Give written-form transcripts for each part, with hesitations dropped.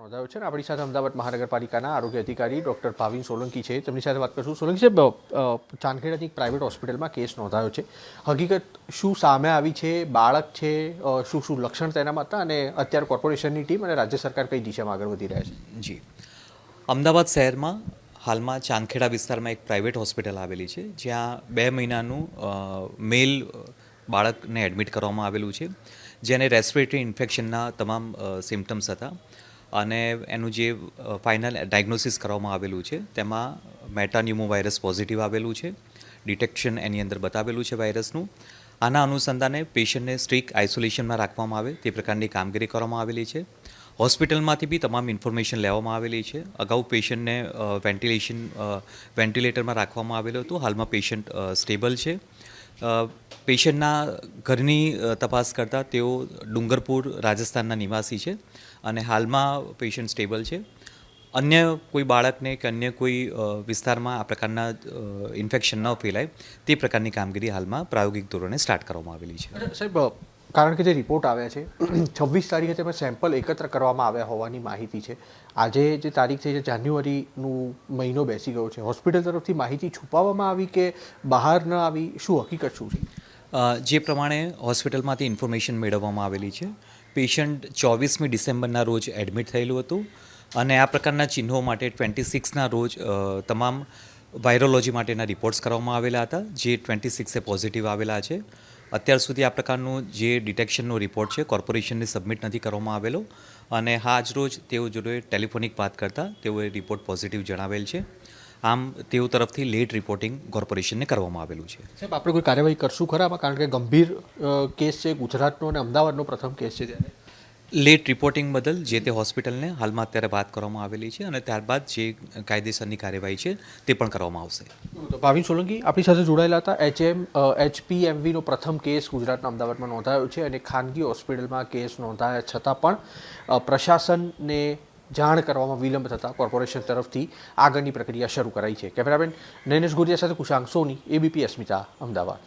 નોંધાયો છે અને આપણી સાથે અમદાવાદ મહાનગરપાલિકાના આરોગ્ય અધિકારી ડૉક્ટર ભાવિન સોલંકી છે. તેમની સાથે વાત કરશું. સોલંકી સાહેબ, ચાંદખેડાની એક પ્રાઇવેટ હોસ્પિટલમાં કેસ નોંધાયો છે. હકીકત શું સામે આવી છે? બાળક છે, શું શું લક્ષણ તેનામાં હતા અને અત્યારે કોર્પોરેશનની ટીમ અને રાજ્ય સરકાર કઈ દિશામાં આગળ વધી રહ્યા છે? જી, અમદાવાદ શહેરમાં હાલમાં ચાંદખેડા વિસ્તારમાં એક પ્રાઇવેટ હોસ્પિટલ આવેલી છે, જ્યાં 2 મહિનાનું મેલ બાળકને એડમિટ કરવામાં આવેલું છે, જેને રેસ્પિરેટરી ઇન્ફેક્શનના તમામ સિમ્ટમ્સ હતા અને એનું જે ફાઇનલ ડાયગ્નોસિસ કરવામાં આવેલું છે તેમાં મેટાન્યુમો વાયરસ પોઝિટિવ આવેલું છે. ડિટેક્શન એની અંદર બતાવેલું છે વાયરસનું. આના અનુસંધાને પેશન્ટને સ્ટ્રિક્ટ આઇસોલેશનમાં રાખવામાં આવે તે પ્રકારની કામગીરી કરવામાં આવેલી છે. હોસ્પિટલમાંથી બી તમામ ઇન્ફોર્મેશન લેવામાં આવેલી છે. અગાઉ પેશન્ટને વેન્ટિલેટરમાં રાખવામાં આવેલું હતું. હાલમાં પેશન્ટ સ્ટેબલ છે. પેશન્ટના ઘરની તપાસ કરતાં તેઓ ડુંગરપુર રાજસ્થાનના નિવાસી છે અને હાલમાં પેશન્ટ સ્ટેબલ છે. અન્ય કોઈ બાળકને કે અન્ય કોઈ વિસ્તારમાં આ પ્રકારના ઇન્ફેક્શન ન ફેલાય તે પ્રકારની કામગીરી હાલમાં પ્રાયોગિક ધોરણે સ્ટાર્ટ કરવામાં આવેલી છે. સાહેબ, કારણ કે જે રિપોર્ટ આવ્યા છે 26 તારીખે તેમાં સેમ્પલ એકત્ર કરવામાં આવ્યા હોવાની માહિતી છે. આજે જે તારીખ છે, જે જાન્યુઆરીનું મહિનો બેસી ગયો છે, હોસ્પિટલ તરફથી માહિતી છુપાવવામાં આવી કે બહાર ન આવી? શું હકીકત શું છે? જે પ્રમાણે હોસ્પિટલમાંથી ઇન્ફોર્મેશન મેળવવામાં આવેલી છે, પેશન્ટ 24મી ડિસેમ્બરના રોજ એડમિટ થયેલું હતું અને આ પ્રકારના ચિહ્નો માટે 26ના રોજ તમામ વાયરોલોજી માટેના રિપોર્ટ્સ કરવામાં આવેલા હતા, જે 26એ પોઝિટિવ આવેલા છે. અત્યાર સુધી આ પ્રકારનું જે ડિટેક્શનનો રિપોર્ટ છે કોર્પોરેશનને સબમિટ નથી કરવામાં આવેલો અને આજ રોજ તેઓ જોડે ટેલિફોનિક વાત કરતાં તેઓએ રિપોર્ટ પોઝિટિવ જણાવેલ છે. આમ તેઓ તરફથી લેટ રિપોર્ટિંગ કોર્પોરેશનને કરવામાં આવેલું છે. સાહેબ, આપણે કોઈ કાર્યવાહી કરશું ખરામાં? કારણ કે ગંભીર કેસ છે, ગુજરાતનો અને અમદાવાદનો પ્રથમ કેસ છે. ત્યારે લેટ રિપોર્ટિંગ બદલ જે તે હોસ્પિટલને હાલમાં અત્યારે વાત કરવામાં આવેલી છે અને ત્યારબાદ જે કાયદેસરની કાર્યવાહી છે તે પણ કરવામાં આવશે. તો ભાવિન સોલંકી આપણી સાથે જોડાયેલા હતા. HPMVનો પ્રથમ કેસ ગુજરાતના અમદાવાદમાં નોંધાયો છે અને ખાનગી હોસ્પિટલમાં કેસ નોંધાયા છતાં પણ પ્રશાસનને જાણ કરવામાં વિલંબ થતાં કોર્પોરેશન તરફથી આગળની પ્રક્રિયા શરૂ કરાઈ છે. કેમેરામેન નૈનેશ ગુરિયા સાથે કુશાંક સોની, ABP અસ્મિતા, અમદાવાદ.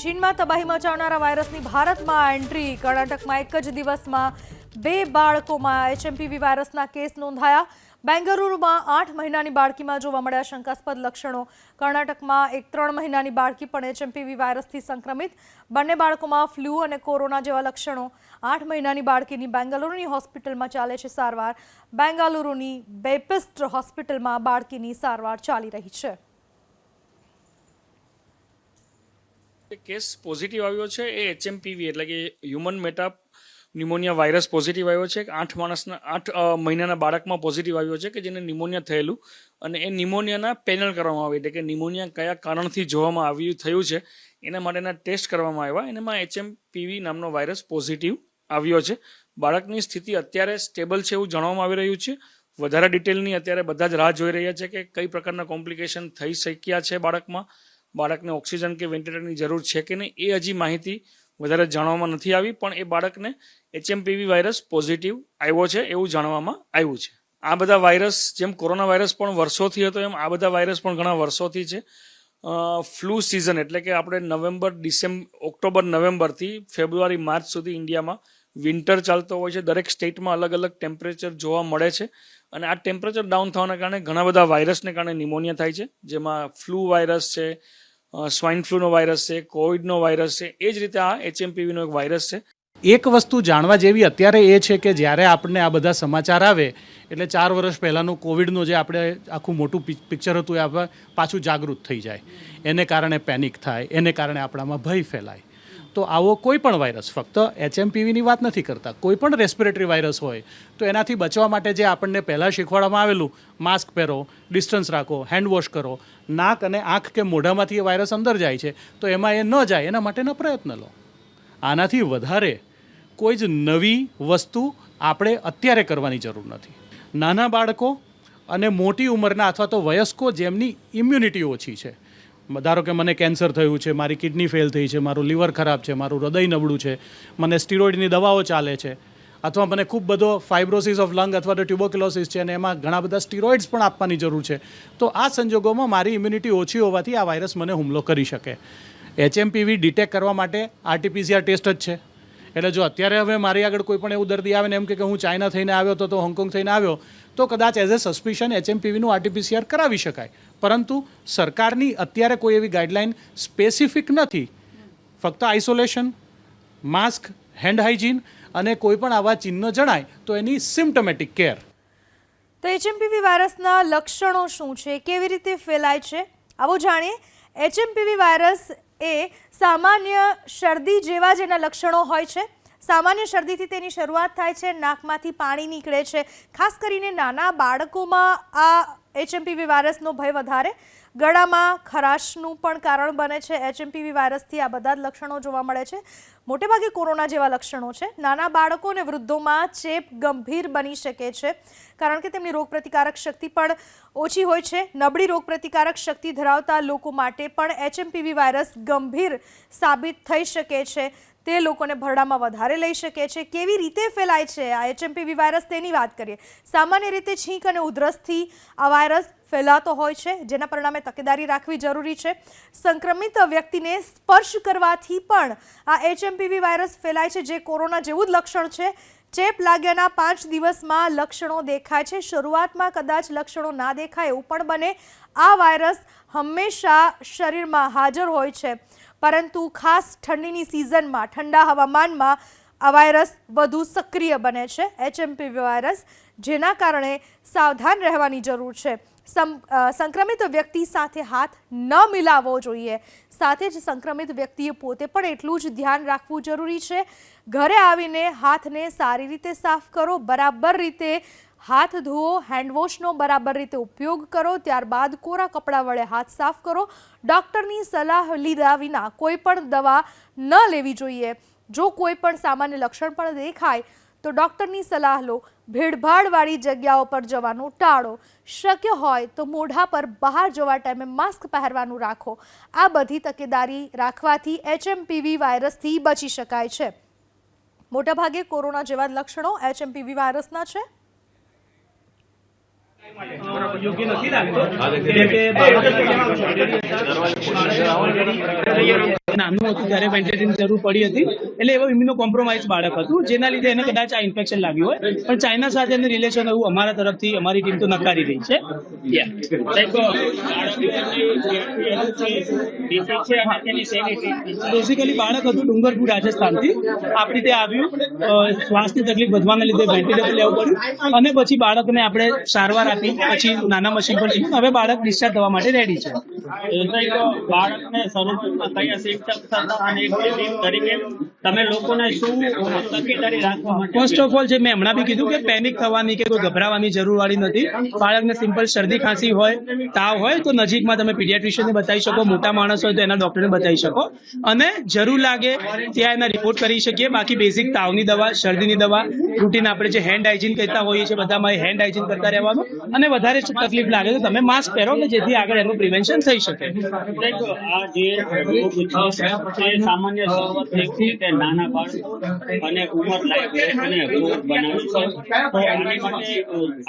ચીનમાં તબાહી મચાવનારા વાયરસની ભારતમાં એન્ટ્રી. કર્ણાટકમાં એક જ દિવસમાં 2 બાળકોમાં HMPV વાયરસના કેસ નોંધાયા. બેંગલુરુમાં 8 મહિનાની બાળકીમાં જોવા મળ્યા શંકાસ્પદ લક્ષણો. કર્ણાટકમાં એક 3 મહિનાની બાળકી પણ HMPV વાયરસથી સંક્રમિત. બંને બાળકોમાં ફ્લૂ અને કોરોના જેવા લક્ષણો. 8 મહિનાની બાળકીની બેંગલુરુની હોસ્પિટલમાં ચાલે છે સારવાર. બેંગલુરુની બેપિસ્ટ હોસ્પિટલમાં બાળકીની સારવાર ચાલી રહી છે. કેસ પોઝિટિવ આવ્યો છે એ HMPV એટલે કે human meta pneumonia virus positive આવ્યો છે. 8 મહિનાના બાળકમાં પોઝિટિવ આવ્યો છે કે જેને ન્યુમોનિયા થયેલું અને એ ન્યુમોનિયાના પેનલ કરવામાં આવે એટલે કે ન્યુમોનિયા કયા કારણથી જોવામાં થયું છે એના માટેના ટેસ્ટ કરવામાં આવ્યા. એનામાં HMPV નામનો વાયરસ પોઝિટિવ આવ્યો છે. બાળકની સ્થિતિ અત્યારે સ્ટેબલ છે એવું જાણવામાં આવી રહ્યું છે. વધારે ડિટેલની અત્યારે બધા જ રાહ જોઈ રહ્યા છે કે કઈ પ્રકારના કોમ્પ્લિકેશન થઈ શક્યા છે બાળકમાં, બાળકને ઓક્સિજન કે વેન્ટિલેટરની જરૂર છે કે નહીં એ હજી માહિતી વધારે જાણવામાં નથી આવી, પણ એ બાળકને HMPV વાયરસ પોઝિટિવ આવ્યો છે એવું જાણવામાં આવ્યું છે. આ બધા વાયરસ જેમ કોરોના વાયરસ પણ વર્ષોથી હતો એમ આ બધા વાયરસ પણ ઘણા વર્ષોથી છે. ફ્લૂ સિઝન એટલે કે આપણે ઓક્ટોબર નવેમ્બરથી ફેબ્રુઆરી માર્ચ સુધી ઇન્ડિયામાં વિન્ટર ચાલતો હોય છે. દરેક સ્ટેટમાં અલગ અલગ ટેમ્પરેચર જોવા મળે છે અને આ ટેમ્પરેચર ડાઉન થવાના કારણે ઘણા બધા વાયરસને કારણે નિમોનિયા થાય છે, જેમાં ફ્લૂ વાયરસ છે, સ્વાઇન ફ્લૂનો વાયરસ છે, કોવિડનો વાયરસ છે. એ જ રીતે આ HMPVનો એક વાયરસ છે. એક વસ્તુ જાણવા જેવી અત્યારે એ છે કે જ્યારે આપણને આ બધા સમાચાર આવે એટલે 4 વર્ષ પહેલાંનું કોવિડનું જે આપણે આખું મોટું પિક્ચર હતું એ આપણે પાછું જાગૃત થઈ જાય, એને કારણે પેનિક થાય, એને કારણે આપણામાં ભય ફેલાય. તો આવો કોઈ પણ વાયરસ, ફક્ત HMPVની વાત નથી કરતા, કોઈ પણ રેસ્પિરેટરી વાયરસ હોય તો એનાથી બચવા માટે જે આપણને પહેલાં શીખવાડવામાં આવેલું, માસ્ક પહેરો, ડિસ્ટન્સ રાખો, હેન્ડ વોશ કરો, નાક અને આંખ કે મોઢામાંથી એ વાયરસ અંદર જાય છે તો એમાં એ ન જાય એના માટેના પ્રયત્ન લો. આનાથી વધારે કોઈ જ નવી વસ્તુ આપણે અત્યારે કરવાની જરૂર નથી. નાના બાળકો અને મોટી ઉંમરના અથવા તો વયસ્કો જેમની ઇમ્યુનિટી ઓછી છે, ધારો કે મને કેન્સર થયું છે, મારી કિડની ફેલ થઈ છે, મારું લીવર ખરાબ છે, મારું હૃદય નબળું છે, મને સ્ટીરોઇડની દવાઓ ચાલે છે, અથવા મને ખૂબ બધો ફાઇબ્રોસિસ ઓફ લંગ અથવા તો ટ્યુબરક્યુલોસિસ છે અને એમાં ઘણા બધા સ્ટીરોઇડ્સ પણ આપવાની જરૂર છે, તો આ સંજોગોમાં મારી ઇમ્યુનિટી ઓછી હોવાથી આ વાયરસ મને હુમલો કરી શકે. HMPV ડિટેક્ટ કરવા માટે RT-PCR ટેસ્ટ જ છે. એટલે જો અત્યારે હવે મારી આગળ કોઈ પણ એવું દર્દી આવે ને એમ કે હું ચાઇના થઈને આવ્યો હતો તો હોંગકોંગ થઈને આવ્યો તો કદાચ એઝ એ સસ્પિશન HMPVનું RT-PCR કરાવી શકાય, પરંતુ સરકારની અત્યારે કોઈ એવી ગાઈડલાઇન સ્પેસિફિક નથી. ફક્ત આઇસોલેશન, માસ્ક, હેન્ડ હાઇજીન અને કોઈ પણ આવા ચિહ્નો જણાય તો એની સિમ્પટોમેટિક કેર. તો HMPV વાયરસના લક્ષણો શું છે, કેવી રીતે ફેલાય છે, આવો જાણીએ. HMPV વાયરસ એ સામાન્ય શરદી જેવા જ એના લક્ષણો હોય છે. સામાન્ય શરદીથી તેની શરૂઆત થાય છે, નાકમાંથી પાણી નીકળે છે. ખાસ કરીને નાના બાળકોમાં આ HMPV વાયરસનો ભય વધારે. ગળામાં ખરાશનું પણ કારણ બને છે. HMPV વાયરસથી આ બધા જ લક્ષણો જોવા મળે છે. મોટેભાગે કોરોના જેવા લક્ષણો છે. નાના બાળકો અને વૃદ્ધોમાં ચેપ ગંભીર બની શકે છે, કારણ કે તેમની રોગપ્રતિકારક શક્તિ પણ ઓછી હોય છે. નબળી રોગપ્રતિકારક શક્તિ ધરાવતા લોકો માટે પણ HMPV વાયરસ ગંભીર સાબિત થઈ શકે છે. તે લોકોને ભરડામાં વધારે લઈ શકે છે. કેવી રીતે ફેલાય છે આ HMPV વાયરસ તેની વાત કરીએ. સામાન્ય રીતે છીંક અને ઉધરસથી આ વાયરસ ફેલાતો હોય છે, જેના પરિણામે તકેદારી રાખવી જરૂરી છે. સંક્રમિત વ્યક્તિને સ્પર્શ કરવાથી પણ આ HMPV વાયરસ ફેલાય છે, જે કોરોના જેવું જ લક્ષણ છે. ચેપ લાગ્યાના 5 દિવસમાં લક્ષણો દેખાય છે. શરૂઆતમાં કદાચ લક્ષણો ના દેખાય એવું પણ બને. આ વાયરસ હંમેશા શરીરમાં હાજર હોય છે, પરંતુ ખાસ ઠંડીની સિઝનમાં, ઠંડા હવામાનમાં આ વાયરસ વધુ સક્રિય બને છે, HMPV વાયરસ, જેના કારણે સાવધાન રહેવાની જરૂર છે. સંક્રમિત વ્યક્તિ સાથે હાથ ન મિલાવવો જોઈએ. સાથે જ સંક્રમિત વ્યક્તિએ પોતે પણ એટલું જ ધ્યાન રાખવું જરૂરી છે. ઘરે આવીને હાથને સારી રીતે સાફ કરો, બરાબર રીતે હાથ ધુઓ, હેન્ડવોશનો બરાબર રીતે ઉપયોગ કરો, ત્યારબાદ કોરા કપડાં વડે હાથ સાફ કરો. ડૉક્ટરની સલાહ લીધા વિના કોઈ પણ દવા ન લેવી જોઈએ. જો કોઈ પણ સામાન્ય લક્ષણ પણ દેખાય તો ડૉક્ટરની સલાહ લો. ભીડભાડવાળી જગ્યાઓ પર જવાનું ટાળો. શક્ય હોય તો મોઢા પર બહાર જવા ટાઈમે માસ્ક પહેરવાનું રાખો. આ બધી તકેદારી રાખવાથી HMPV વાયરસથી બચી શકાય છે. મોટાભાગે કોરોના જેવા લક્ષણો HMPV વાયરસના છે. યોગ્ય નથી લાગતો નાનું હતું ત્યારે વેન્ટિલેટરની જરૂર પડી હતી, એટલે એવો ઇમ્યુનો કોમ્પ્રોમાઇઝ બાળક હતું, જેના લીધે એને કદાચ આ ઇન્ફેક્શન લાગ્યું હોય. પણ ચાઇના સાથે એનું રિલેશન એવું અમારા તરફથી અમારી ટીમ તો નકારી રહી છે. બેઝિકલી બાળક હતું ડુંગરપુર, રાજસ્થાનથી. આપણી ત્યાં આવ્યું, શ્વાસની તકલીફ વધવાના લીધે વેન્ટિલેટર લેવું પડ્યું, અને પછી બાળકને આપણે સારવાર આપી, પછી નાના મશીન પર લીધું. હવે બાળક ડિસ્ચાર્જ થવા માટે રેડી છે. બાળકને શરૂઆતમાં કયા સિમ્પટમ્સ હતા અને એક ટીમ તરીકે તમે લોકોને શું તકેદારી રાખવા માટે? ફર્સ્ટ ઓફ ઓલ, જે મેં હમણાં બી કીધું કે પેનિક થવાની કે કોઈ ગભરાવાની જરૂર વાળી નથી. બાળકને સિમ્પલ શરદી ખાંસી હોય, તાવ હોય તો નજીકમાં તમે પીડિયાટ્રિશિયનને બતાવી શકો. મોટા માણસ હોય તો એના ડોક્ટરને બતાવી શકો, અને જરૂર લાગે ત્યાં એના રિપોર્ટ કરી શકીએ. બાકી બેઝિક તાવની દવા, શરદીની દવા, રૂટીન આપણે જે હેન્ડ હાઇજીન કહેતા હોઈએ છીએ, બધામાં હેન્ડ હાઇજીન કરતા રહેવાનું. અને વધારે તકલીફ લાગે તો તમે માસ્ક પહેરો, કે જેથી આગળ એનું પ્રિવેન્શન થઈ શકે. આ જે રોગ છે એ સામાન્ય શરૂઆતથી છે કે નાના બાળકો અને ઉંમર લાયક અને રોગ બનાવે છે, તો આની માટે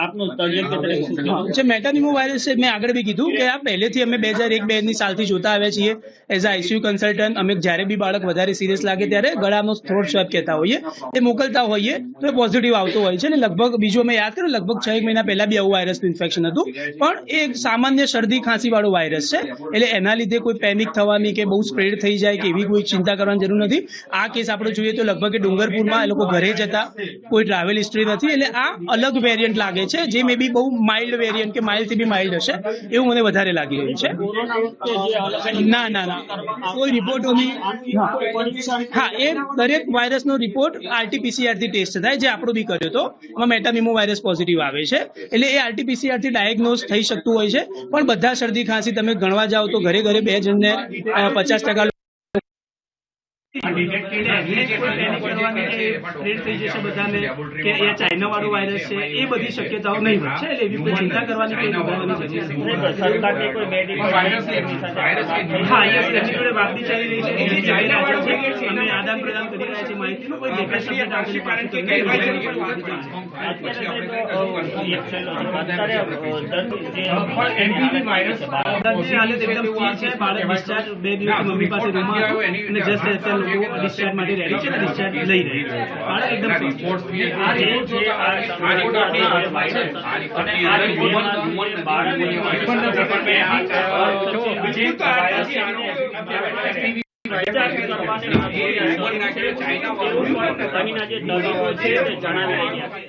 આપનું તજજ્ઞ તરીકે શું કહેવું? જે મેટાનિમો વાયરસ છે, મેં આગળ બી કીધું કે આ પહેલેથી અમે 2001-2 સાલથી જોતા આવ્યા છીએ. એઝ અ ICU કન્સલ્ટન્ટ અમે જ્યારે બી બાળક વધારે સિરિયસ લાગે ત્યારે ગળાનો થ્રોટ સ્વેબ કહેતા હોઈએ, એ મોકલતા હોઈએ તો એ પોઝિટિવ આવતો હોય છે. અને લગભગ બીજું અમે યાદ કર્યું, લગભગ 6 મહિના પહેલા બી આવું વાયરસનું ઇન્ફેક્શન હતું, પણ એ સામાન્ય શરદી ખાંસી વાળો વાયરસ છે. એટલે એના લીધે કોઈ પેનિક થવાની કે બહુ સ્પ્રેડ થઈ જાય કે એવી કોઈ ચિંતા કરવાની જરૂર નથી. આ કેસ આપણે જોઈએ તો લગભગ ડુંગરપુરમાં એ લોકો ઘરે જતા, કોઈ ટ્રાવેલ હિસ્ટ્રી નથી. એટલે આ અલગ વેરિયન્ટ લાગે છે, જે મે બી બહુ માઇલ્ડ વેરિયન્ટ કે માઇલ્ડથી બી માઇલ્ડ હશે એવું મને વધારે લાગી રહ્યું છે. ના ના ના, કોઈ રિપોર્ટોની, હા, એ દરેક વાયરસનો રિપોર્ટ RT-PCR થી ટેસ્ટ થાય, જે આપણો બી કર્યો હતો. એમાં મેટાનિમો વાયરસ પોઝિટિવ આવે છે. એટલે એ RT-PCR થી ડાયગ્નોઝ થઈ શકતું હોય છે. પણ બધા શરદી ખાંસી તમે ગણવા જાઓ તો ઘરે 2 જણને 50% ચાઇના વાળો વાયરસ છે, એ બધી શક્યતાઓ નહીં છે. એટલે એવી કોઈ ચિંતા કરવાની કોઈ ગભરાવાની જરૂર નથી. હા, યસ, એમની જોડે વાતચીત ચાલી રહી છે, એ ચાલી રહ્યા છે. અમે આદાન પ્રદાન કરી રહ્યા છીએ માહિતીનું. કોઈ દેખાય શક્યતા એક થયેલો છે. અત્યારે દર્દી જે હાલત દર્દીની હાલત એકદમ સ્થિર છે. બાળક ડિસ્ચાર્જ 2 દિવસથી મમ્મી પાસે રૂમમાં હતું અને જસ્ટ અત્યારે લોકો ડિસ્ચાર્જ માટે રેડી છે અને ડિસ્ચાર્જ લઈ રહ્યા છે. બાળક એકદમ સ્વસ્થ છે. જણાવી રહ્યા છે.